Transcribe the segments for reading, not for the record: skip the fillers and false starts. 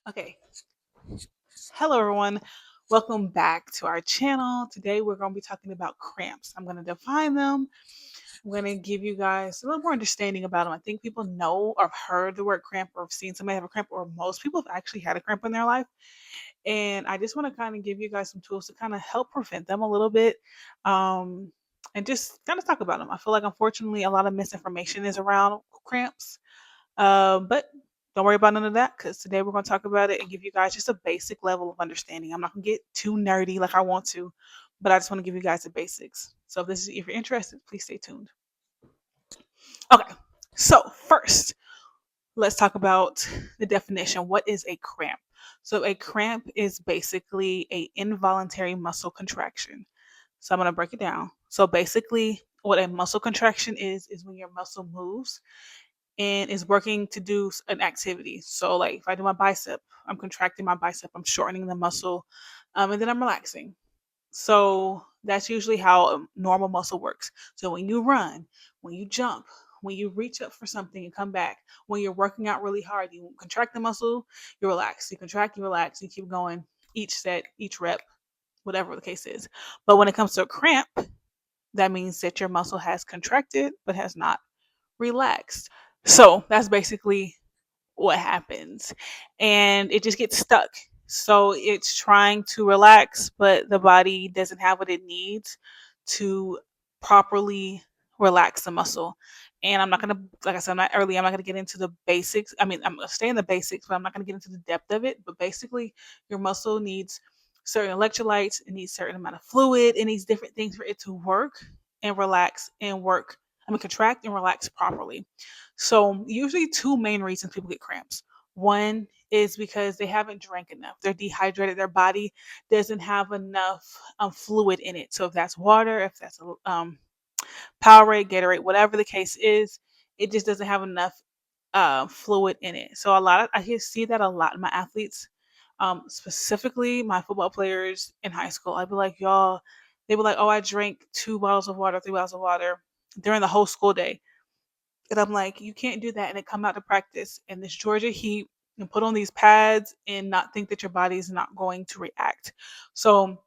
Okay. Hello, everyone. Welcome back to our channel. Today, we're going to be talking about cramps. I'm going to define them. I'm going to give you guys a little more understanding about them. I think people know or have heard the word cramp or have seen somebody have a cramp, or most people have actually had a cramp in their life. And I just want to kind of give you guys some tools to kind of help prevent them a little bit. Um, and just kind of talk about them. I feel like, unfortunately, a lot of misinformation is around cramps. But don't worry about none of that because today we're going to talk about it and give you guys just a basic level of understanding. I'm not going to get too nerdy like I want to, but I just want to give you guys the basics. So if you're interested, please stay tuned. Okay. So first, let's talk about the definition. What is a cramp? So a cramp is basically a involuntary muscle contraction. So I'm going to break it down. So basically, what a muscle contraction is when your muscle moves and is working to do an activity. So, like if I do my bicep, I'm contracting my bicep, I'm shortening the muscle, and then I'm relaxing. So that's usually how a normal muscle works. So when you run, when you jump, when you reach up for something and come back, when you're working out really hard, you contract the muscle, you relax, you contract, you relax, you keep going each set, each rep, whatever the case is. But when it comes to a cramp, that means that your muscle has contracted but has not relaxed. So that's basically what happens. And it just gets stuck. So it's trying to relax, but the body doesn't have what it needs to properly relax the muscle. And I'm not going to, like I said, I'm not going to get into the basics. I mean, I'm going to stay in the basics, but I'm not going to get into the depth of it. But basically, your muscle needs certain electrolytes, it needs certain amount of fluid, it needs different things for it to work and relax and work. Contract and relax properly. So, usually, two main reasons people get cramps. One is because they haven't drank enough. They're dehydrated. Their body doesn't have enough fluid in it. So, if that's water, if that's Powerade, Gatorade, whatever the case is, it just doesn't have enough fluid in it. So, see that a lot in my athletes, specifically my football players in high school. I'd be like, y'all, they were like, oh, I drank 2 bottles of water, 3 bottles of water during the whole school day. And I'm like, you can't do that and then come out to practice in this Georgia heat and put on these pads and not think that your body is not going to react. So,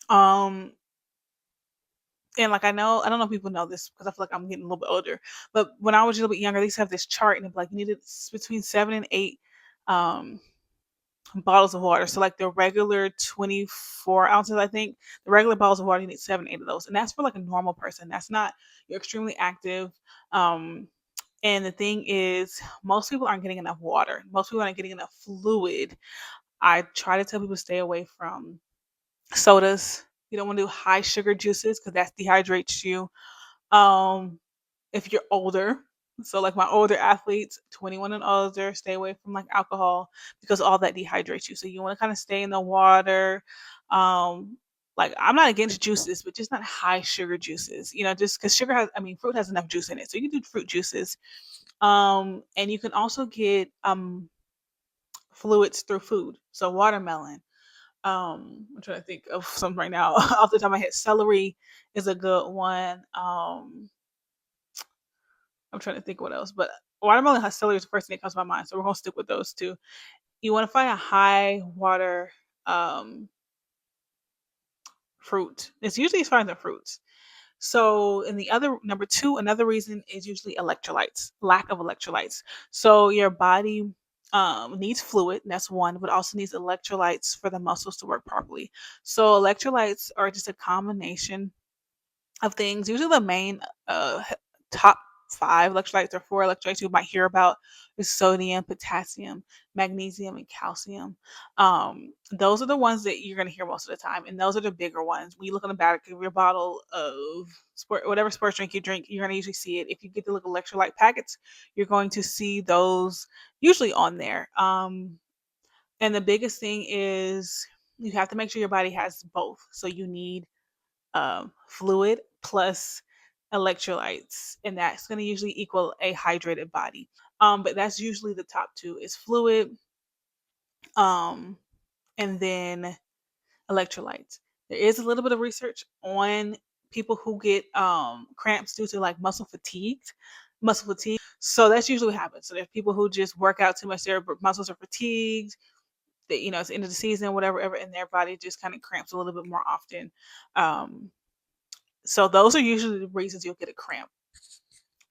um, and like I don't know if people know this because I feel like I'm getting a little bit older. But when I was a little bit younger, they used to have this chart and it'd be like you needed between 7 and 8 um bottles of water. So like the regular 24 ounces, I think the regular bottles of water, you need 7, 8 of those, and that's for like a normal person. That's not you're extremely active. Um, And the thing is, most people aren't getting enough water. Most people aren't getting enough fluid. I try to tell people stay away from sodas. You don't want to do high sugar juices because that dehydrates you. Um, if you're older, so like my older athletes, 21 and older, stay away from like alcohol because all that dehydrates you. So you want to kind of stay in the water. Um, like I'm not against juices, but just not high sugar juices. Just because fruit has enough juice in it, so you can do fruit juices. And you can also get fluids through food. So watermelon. I'm trying to think of something right now off the top of my head. Celery is a good one. I'm trying to think what else, but watermelon has celery is the first thing that comes to my mind. So we're gonna stick with those two. You want to find a high water um, fruit. It's usually finding the fruits. So, and the other number two, another reason is usually electrolytes, lack of electrolytes. So your body needs fluid, that's one, but also needs electrolytes for the muscles to work properly. So electrolytes are just a combination of things. Usually the main top five electrolytes or four electrolytes you might hear about is sodium, potassium, magnesium, and calcium. Those are the ones that you're going to hear most of the time, and those are the bigger ones. When you look on the back of your bottle of whatever sports drink you drink, you're going to usually see it. If you get the little electrolyte packets, you're going to see those usually on there. And the biggest thing is you have to make sure your body has both. So you need fluid plus electrolytes, and that's going to usually equal a hydrated body. But that's usually the top two is fluid, um, and then electrolytes. There is a little bit of research on people who get cramps due to like muscle fatigue. So that's usually what happens. So there's people who just work out too much, their muscles are fatigued, that, it's the end of the season, whatever, and their body just kind of cramps a little bit more often. Um, so those are usually the reasons you'll get a cramp.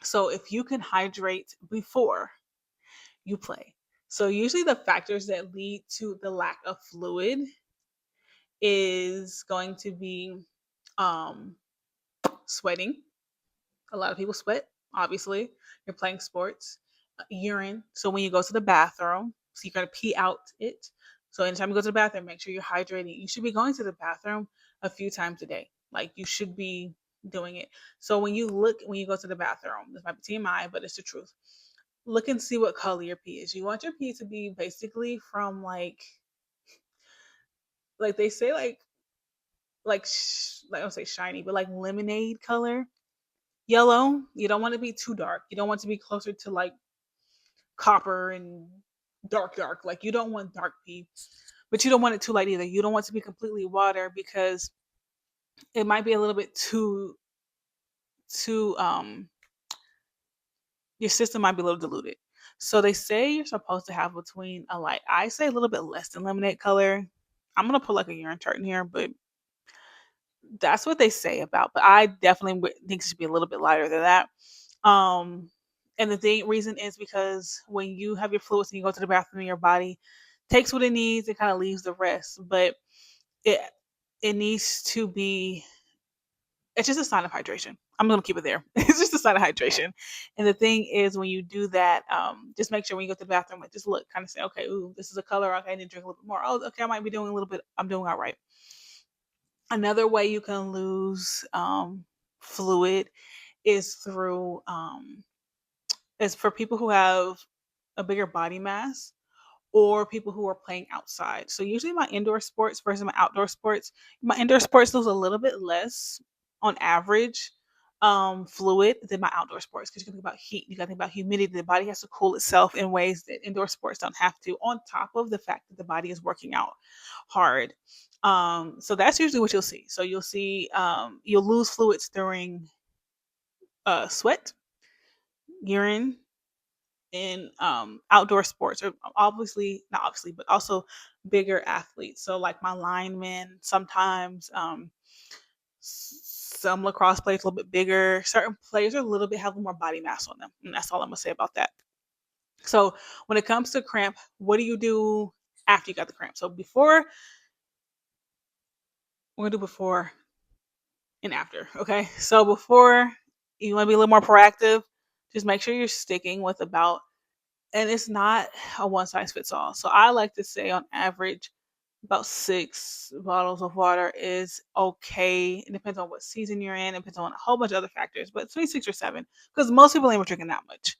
So if you can hydrate before you play. So usually the factors that lead to the lack of fluid is going to be um, sweating. A lot of people sweat, obviously. You're playing sports. Urine. So when you go to the bathroom, so you're going to pee out it. So anytime you go to the bathroom, make sure you're hydrating. You should be going to the bathroom a few times a day. Like you should be doing it. So when you go to the bathroom, this might be TMI, but it's the truth. Look and see what color your pee is. You want your pee to be basically from like they say like I don't say shiny, but like lemonade color, yellow. You don't want to be too dark. You don't want to be closer to like copper and dark. Like you don't want dark pee, but you don't want it too light either. You don't want to be completely water because it might be a little bit too your system might be a little diluted. So they say you're supposed to have between I say a little bit less than lemonade color. I'm gonna put like a urine chart in here, but that's what they say about. But I definitely think it should be a little bit lighter than that. Um, and the reason is because when you have your fluids and you go to the bathroom, your body takes what it needs, it kind of leaves the rest. But it it needs to be. It's just a sign of hydration. I'm gonna keep it there. It's just a sign of hydration. And the thing is, when you do that, just make sure when you go to the bathroom, like just look, kind of say, okay, ooh, this is a color. Okay, I need to drink a little bit more. Oh, okay, I might be doing a little bit. I'm doing all right. Another way you can lose fluid is through is for people who have a bigger body mass or people who are playing outside. So usually my indoor sports versus my indoor sports lose a little bit less on average fluid than my outdoor sports because you can think about heat, you got to think about humidity. The body has to cool itself in ways that indoor sports don't have to. On top of the fact that the body is working out hard, so that's usually what you'll see. So you'll see you'll lose fluids during sweat, urine, in outdoor sports, or obviously not obviously but also bigger athletes, so like my linemen sometimes, some lacrosse players a little bit bigger, certain players are a little bit have more body mass on them, and that's all I'm gonna say about that. So when it comes to cramp, what do you do after you got the cramp? So before, we're gonna do before and after. Okay, so before, you want to be a little more proactive, just make sure you're sticking with about, and it's not a one size fits all. So I like to say on average, about 6 bottles of water is okay. It depends on what season you're in. It depends on a whole bunch of other factors, but between 6 or 7, because most people ain't drinking that much.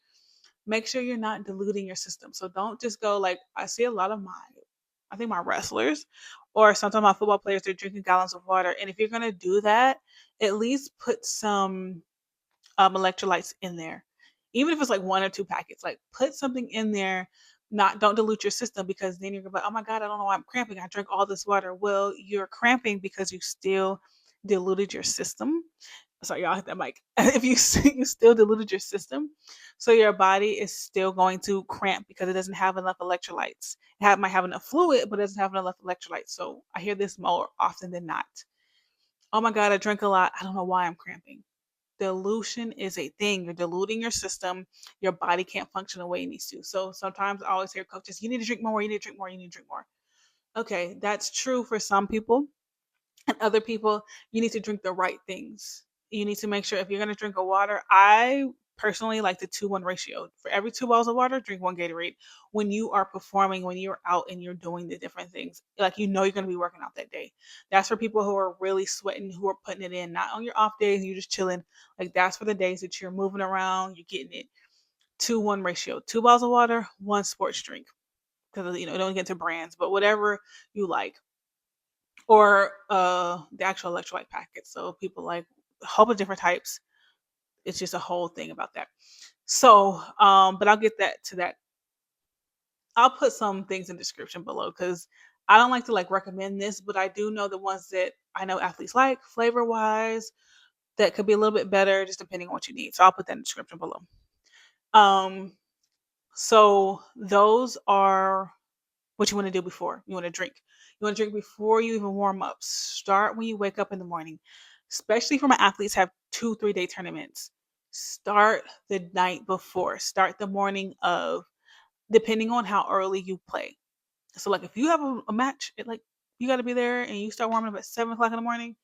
Make sure you're not diluting your system. So don't just go like I see a lot of I think my wrestlers or sometimes my football players, they're drinking gallons of water. And if you're gonna do that, at least put some electrolytes in there. Even if it's like 1 or 2 packets, like put something in there. Not Don't dilute your system because then you're gonna be like, oh my god, I don't know why I'm cramping. I drank all this water. Well, you're cramping because you still diluted your system. Sorry, y'all hit that mic. If you still diluted your system, so your body is still going to cramp because it doesn't have enough electrolytes. Might have enough fluid, but it doesn't have enough electrolytes. So I hear this more often than not. Oh my god, I drink a lot. I don't know why I'm cramping. Dilution is a thing. You're diluting your system. Your body can't function the way it needs to. So sometimes I always hear coaches, you need to drink more, you need to drink more, you need to drink more. Okay, that's true for some people. And other people, you need to drink the right things. You need to make sure if you're going to drink a water, I personally like the 2-1 ratio. For every 2 bottles of water, drink 1 Gatorade. When you are performing, when you're out and you're doing the different things, like you're going to be working out that day. That's for people who are really sweating, who are putting it in, not on your off days, you're just chilling. Like that's for the days that you're moving around, you're getting it. 2-1 ratio. 2 bottles of water, 1 sports drink. Because don't get to brands, but whatever you like, or the actual electrolyte packets. So people like a whole bunch of different types. It's just a whole thing about that. So, but I'll get that to that. I'll put some things in the description below because I don't like to like recommend this, but I do know the ones that I know athletes like flavor wise that could be a little bit better just depending on what you need. So I'll put that in the description below. Um, so those are What you want to do before? You want to drink. You want to drink before you even warm up. Start when you wake up in the morning. Especially for my athletes have 2 3 day tournaments. Start the night before. Start the morning of, depending on how early you play. So like if you have a match, like you got to be there and you start warming up at 7 o'clock in the morning.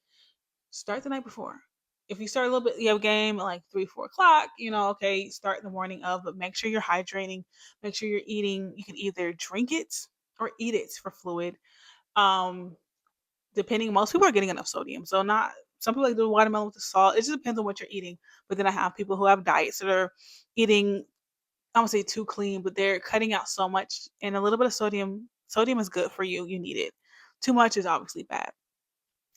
Start the night before. If you start a little bit, you have a game at like 3 4 o'clock. Okay, start the morning of, but make sure you're hydrating. Make sure you're eating. You can either drink it or eat it for fluid. Um, Depending, most people are getting enough sodium, so not some people like the watermelon with the salt. It just depends on what you're eating. But then I have people who have diets that are eating, I won't say too clean, but they're cutting out so much, and a little bit of sodium. Sodium is good for you. You need it. Too much is obviously bad.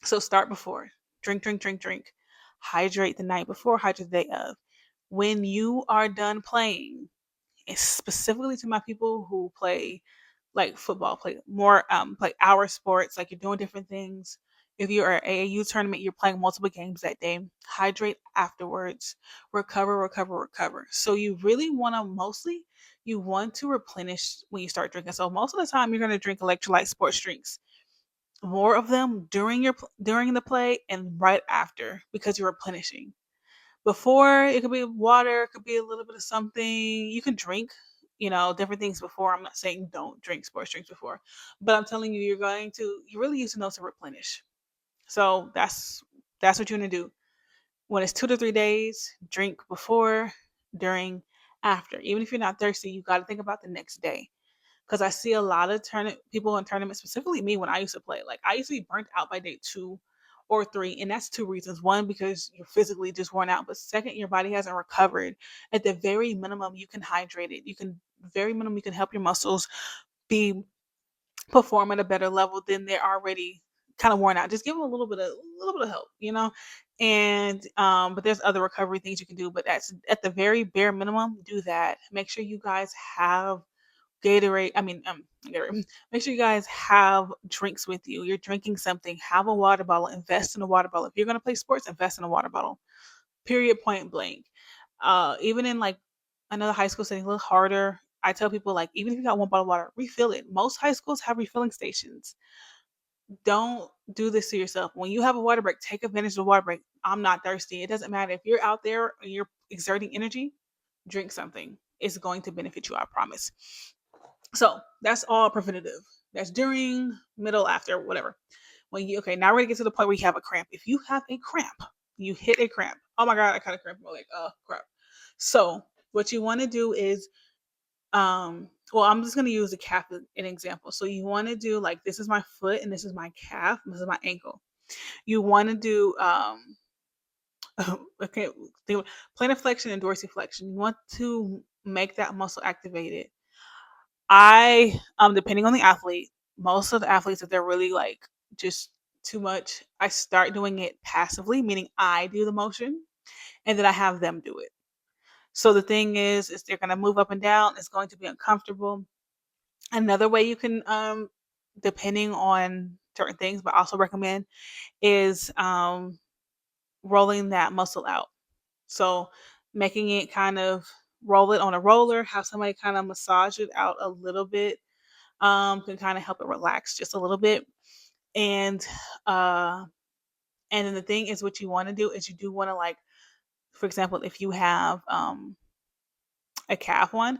So start before. Drink, drink, drink, drink. Hydrate the night before, hydrate the day of. When you are done playing, and specifically to my people who play like football, play more play our sports, like you're doing different things. If you're at AAU tournament, you're playing multiple games that day. Hydrate afterwards. Recover, recover, recover. So you really want to mostly you want to replenish when you start drinking. So most of the time you're going to drink electrolyte sports drinks, more of them during the play and right after, because you're replenishing. Before, it could be water, it could be a little bit of something. You can drink, different things before. I'm not saying don't drink sports drinks before, but I'm telling you, you really use those to replenish. So that's what you want to do. When it's 2 to 3 days, drink before, during, after. Even if you're not thirsty, you got to think about the next day, because I see a lot of people in tournaments, specifically me when I used to play. Like I used to be burnt out by day 2 or 3, and that's two reasons. One, because you're physically just worn out, but second, your body hasn't recovered. At the very minimum, you can hydrate it. Very minimum, you can help your muscles be perform at a better level than they're already kind of worn out. Just give them a little bit of help, And but there's other recovery things you can do, but that's at the very bare minimum. Do that. Make sure you guys have Gatorade. I mean, Gatorade. Make sure you guys have drinks with you. You're drinking something. Have a water bottle. Invest in a water bottle. If you're gonna play sports, invest in a water bottle. Period. Point blank. Even in like another high school setting, a little harder. I tell people like, even if you got one bottle of water, refill it. Most high schools have refilling stations. Don't do this to yourself. When you have a water break, take advantage of the water break. I'm not thirsty. It doesn't matter if you're out there and you're exerting energy. Drink something. It's going to benefit you. I promise. So that's all preventative. That's during, middle, after, whatever. Okay, now we're gonna get to the point where you have a cramp. If you have a cramp, you hit a cramp. Oh my god, I kind of cramp in my leg. Oh crap. So what you want to do is, well, I'm just gonna use the calf as an example. So you want to do like, this is my foot and this is my calf, and this is my ankle. You want to do okay, plantar flexion and dorsiflexion. You want to make that muscle activated. Depending on the athlete, most of the athletes, if they're really like just too much, I start doing it passively, meaning I do the motion and then I have them do it. So the thing is they're gonna move up and down. It's going to be uncomfortable. Another way you can, depending on certain things, but also recommend, is rolling that muscle out. So making it kind of roll it on a roller, have somebody kind of massage it out a little bit, can kind of help it relax just a little bit. And uh and then the thing is, what you want to do is you do want to, like, for example, if you have a calf one,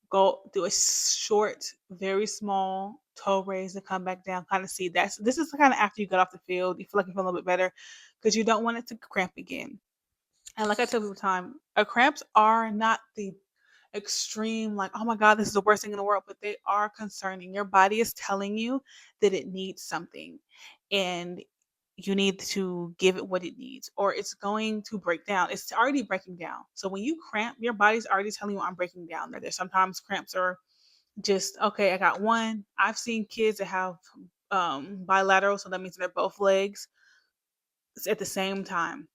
go do a short, very small toe raise and come back down. Kind of see, this is kind of after you get off the field, you feel like you feel a little bit better, because you don't want it to cramp again. And like I tell people all the time, cramps are not the extreme, like, oh my god, this is the worst thing in the world, but they are concerning. Your body is telling you that it needs something, and you need to give it what it needs, or it's going to break down. It's already breaking down. So when you cramp, your body's already telling you, I'm breaking down. There's sometimes cramps are just, okay, I got one. I've seen kids that have bilateral, so that means they're both legs at the same time.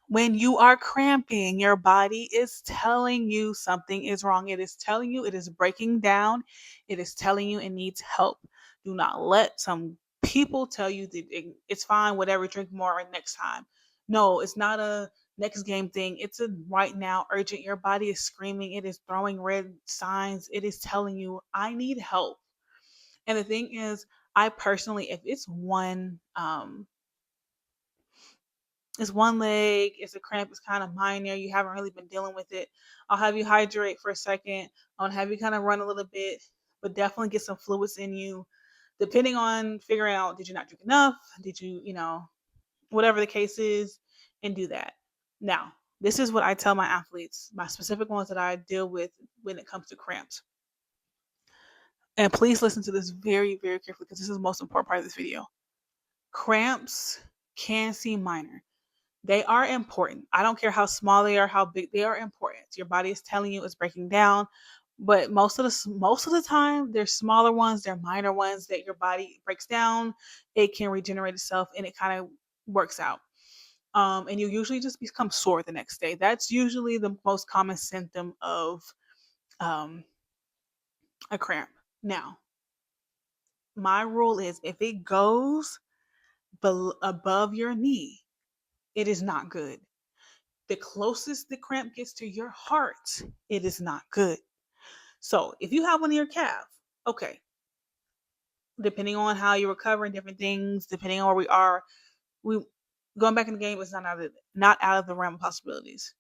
When you are cramping, your body is telling you something is wrong. It is telling you it is breaking down. It is telling you it needs help. Do not let some people tell you that it's fine, whatever, drink more next time. No, it's not a next game thing. It's a right now urgent. Your body is screaming. It is throwing red signs. It is telling you, I need help. And the thing is, I personally, if it's one leg, it's a cramp, it's kind of minor, you haven't really been dealing with it, I'll have you hydrate for a second. I'll have you kind of run a little bit, but definitely get some fluids in you. Depending on figuring out, did you not drink enough? Did you, whatever the case is, and do that. Now, this is what I tell my athletes, my specific ones that I deal with when it comes to cramps. And please listen to this very, very carefully because this is the most important part of this video. Cramps can seem minor. They are important. I don't care how small they are, how big they are important. Your body is telling you it's breaking down, but most of the time, they're smaller ones, they're minor ones that your body breaks down. It can regenerate itself, and it kind of works out. And you usually just become sore the next day. That's usually the most common symptom of um, a cramp. Now, my rule is if it goes above your knee, it is not good. The closest the cramp gets to your heart, it is not good. So if you have one in your calf, okay, depending on how you recover and different things, depending on where we are, we going back in the game is not out of the realm of possibilities.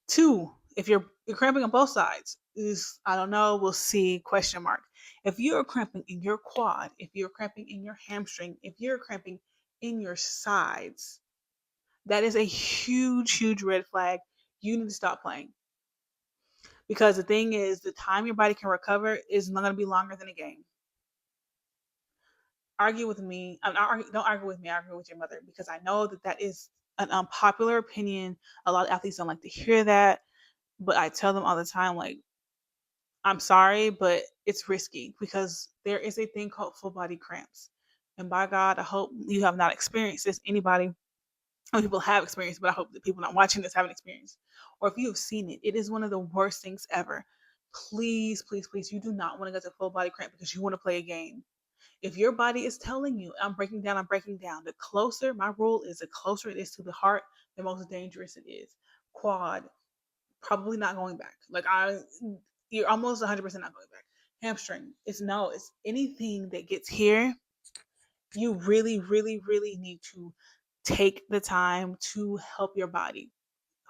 Two, if you're cramping on both sides, is I don't know, we'll see, question mark. If you're cramping in your quad, if you're cramping in your hamstring, if you're cramping in your sides, that is a huge, huge red flag. You need to stop playing. Because the thing is, the time your body can recover is not going to be longer than a game. Argue with me. Don't argue with me. Argue with your mother because I know that is an unpopular opinion. A lot of athletes don't like to hear that, but I tell them all the time, like, I'm sorry, but it's risky because there is a thing called full body cramps. And by God, I hope you have not experienced this. Anybody, people have experienced, but I hope that people not watching this haven't experienced. Or if you have seen it, it is one of the worst things ever. Please, please, please, you do not want to go to full body cramp because you want to play a game. If your body is telling you, I'm breaking down, the closer, my rule is the closer it is to the heart, the most dangerous it is. Quad, probably not going back. You're almost 100% not going back. Hamstring, it's anything that gets here. You really, really, really need to take the time to help your body.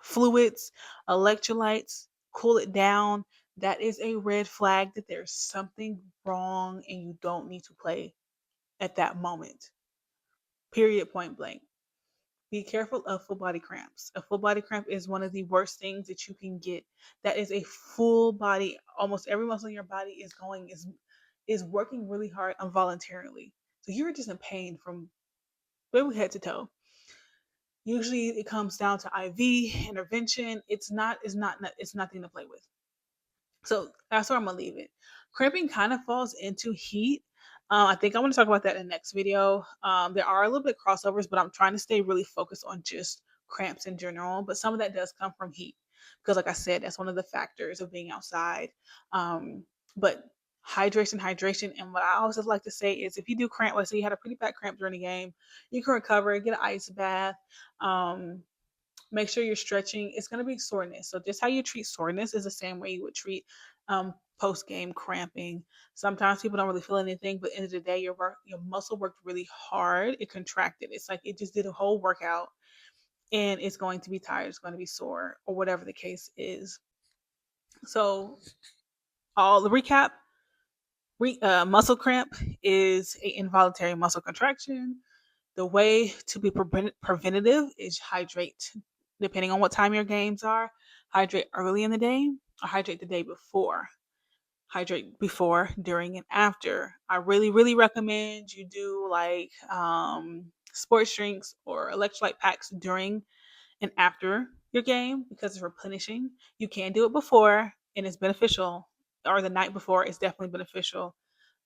Fluids, electrolytes, cool it down. That is a red flag that there's something wrong and you don't need to play at that moment. Period, point blank. Be careful of full body cramps. A full body cramp is one of the worst things that you can get. That is a full body, almost every muscle in your body is working really hard involuntarily. So you're just in pain from head to toe. Usually it comes down to IV intervention. It's nothing to play with. So that's where I'm gonna leave it. Cramping kind of falls into heat. I think I want to talk about that in the next video. There are a little bit of crossovers, but I'm trying to stay really focused on just cramps in general. But some of that does come from heat because, like I said, that's one of the factors of being outside. But hydration, hydration, and what I always like to say is, if you do cramp, let's say you had a pretty bad cramp during the game, you can recover, get an ice bath. Make sure you're stretching. It's going to be soreness. So just how you treat soreness is the same way you would treat post game cramping. Sometimes people don't really feel anything, but at the end of the day, your muscle worked really hard. It contracted. It's like it just did a whole workout, and it's going to be tired. It's going to be sore, or whatever the case is. So, all the recap: muscle cramp is an involuntary muscle contraction. The way to be preventative is hydrate. Depending on what time your games are, hydrate early in the day or hydrate the day before. Hydrate before, during, and after. I really, really recommend you do like sports drinks or electrolyte packs during and after your game because it's replenishing. You can do it before and it's beneficial, or the night before is definitely beneficial.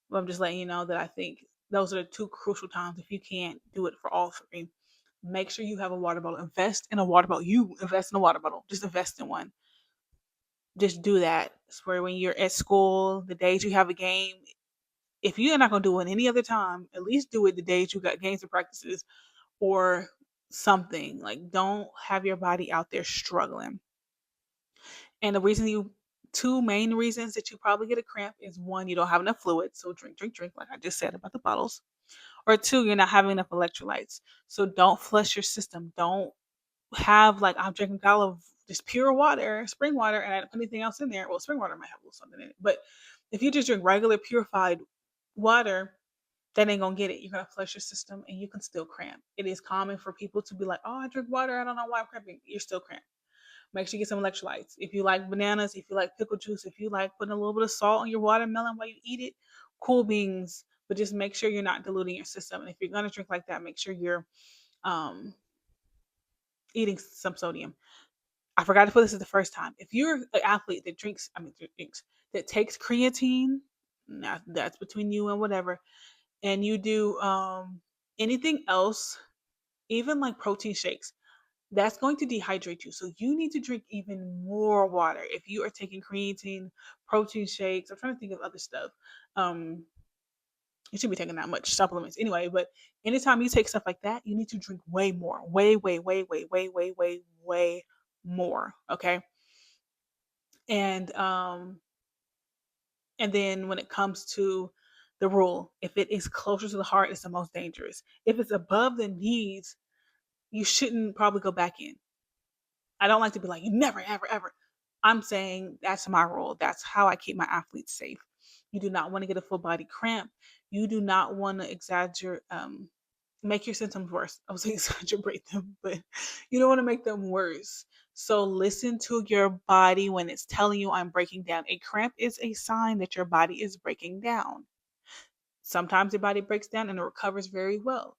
But I'm just letting you know that I think those are the two crucial times if you can't do it for all three. Make sure you have a water bottle. Invest in a water bottle. You invest in a water bottle. Just invest in one. Just do that. It's where when you're at school, the days you have a game, if you're not gonna do it any other time, at least do it the days you got games and practices or something. Like, don't have your body out there struggling. And the reason you two main reasons that you probably get a cramp is one, you don't have enough fluid, so drink, drink, drink, like I just said about the bottles. Or two, you're not having enough electrolytes. So don't flush your system. Don't have like I'm drinking a gallon of just pure water, spring water, and I don't put anything else in there. Well, spring water might have a little something in it, but if you just drink regular purified water, that ain't gonna get it. You're gonna flush your system, and you can still cramp. It is common for people to be like, "Oh, I drink water. I don't know why I'm cramping." You're still cramping. Make sure you get some electrolytes. If you like bananas, if you like pickle juice, if you like putting a little bit of salt on your watermelon while you eat it, cool beans. But just make sure you're not diluting your system. And if you're gonna drink like that, make sure you're um, eating some sodium. I forgot to put this as the first time. If you're an athlete that drinks that takes creatine, that's between you and whatever, and you do anything else, even like protein shakes, that's going to dehydrate you. So you need to drink even more water. If you are taking creatine, protein shakes, I'm trying to think of other stuff. Um, you shouldn't be taking that much supplements anyway, but anytime you take stuff like that, you need to drink way more. Way, way, way, way, way, way, way, way more. Okay. And um, and then when it comes to the rule, if it is closer to the heart, it's the most dangerous. If it's above the knees, you shouldn't probably go back in. I don't like to be like, you never, ever, ever. I'm saying that's my rule. That's how I keep my athletes safe. You do not want to get a full body cramp. You do not want to make your symptoms worse. I was saying exaggerate them, but you don't want to make them worse. So listen to your body when it's telling you I'm breaking down. A cramp is a sign that your body is breaking down. Sometimes your body breaks down and it recovers very well.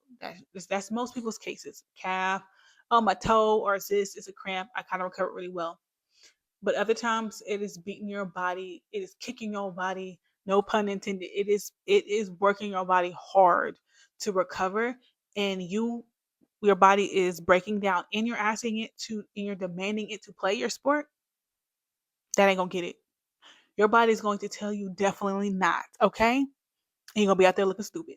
That's most people's cases. Calf, oh, my toe or this is a cramp. I kind of recovered really well. But other times it is beating your body, it is kicking your body, no pun intended. It is working your body hard to recover, and your body is breaking down and you're asking it to and you're demanding it to play your sport. That ain't gonna get it. Your body's going to tell you definitely not, okay? And you're gonna be out there looking stupid.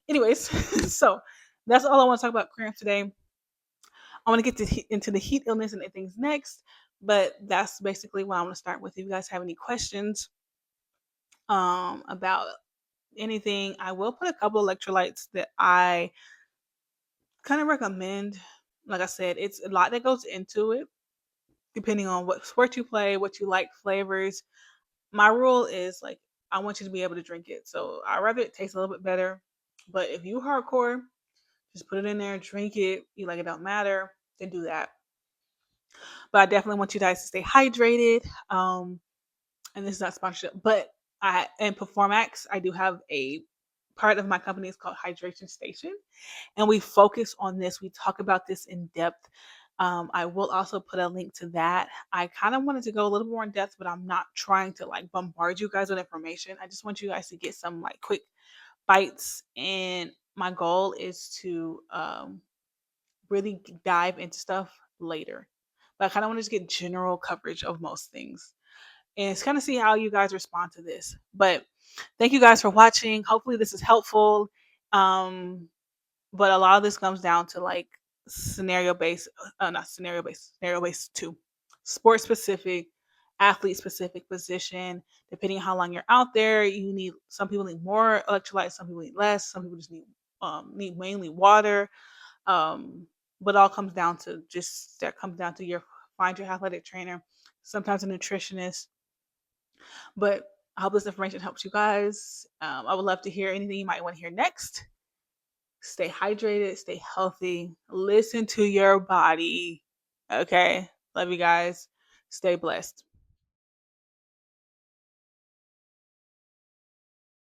Anyways, so that's all I want to talk about cramps today. I want to get into the heat illness and things next, but that's basically what I want to start with. If you guys have any questions about anything, I will put a couple electrolytes that I kind of recommend. Like I said, it's a lot that goes into it, depending on what sport you play, what you like, flavors. My rule is like I want you to be able to drink it, so I rather it tastes a little bit better. But if you hardcore, just put it in there, drink it. You like it don't matter, then do that. But I definitely want you guys to stay hydrated. And this is not sponsorship, but I in Performax, I do have a part of my company is called Hydration Station, and we focus on this. We talk about this in depth. I will also put a link to that. I kind of wanted to go a little more in depth, but I'm not trying to like bombard you guys with information. I just want you guys to get some like quick bites, and my goal is to really dive into stuff later. But I kind of want to just get general coverage of most things and it's kind of see how you guys respond to this. But thank you guys for watching. Hopefully this is helpful. Um, but a lot of this comes down to like not scenario based too, sport specific, athlete specific position. Depending on how long you're out there, you need some people need more electrolytes, some people need less, some people just need mainly water. Um, but all comes down to just that comes down to your find your athletic trainer, sometimes a nutritionist, but I hope this information helps you guys. I would love to hear anything you might want to hear next. Stay hydrated, stay healthy, listen to your body. Okay. Love you guys. Stay blessed.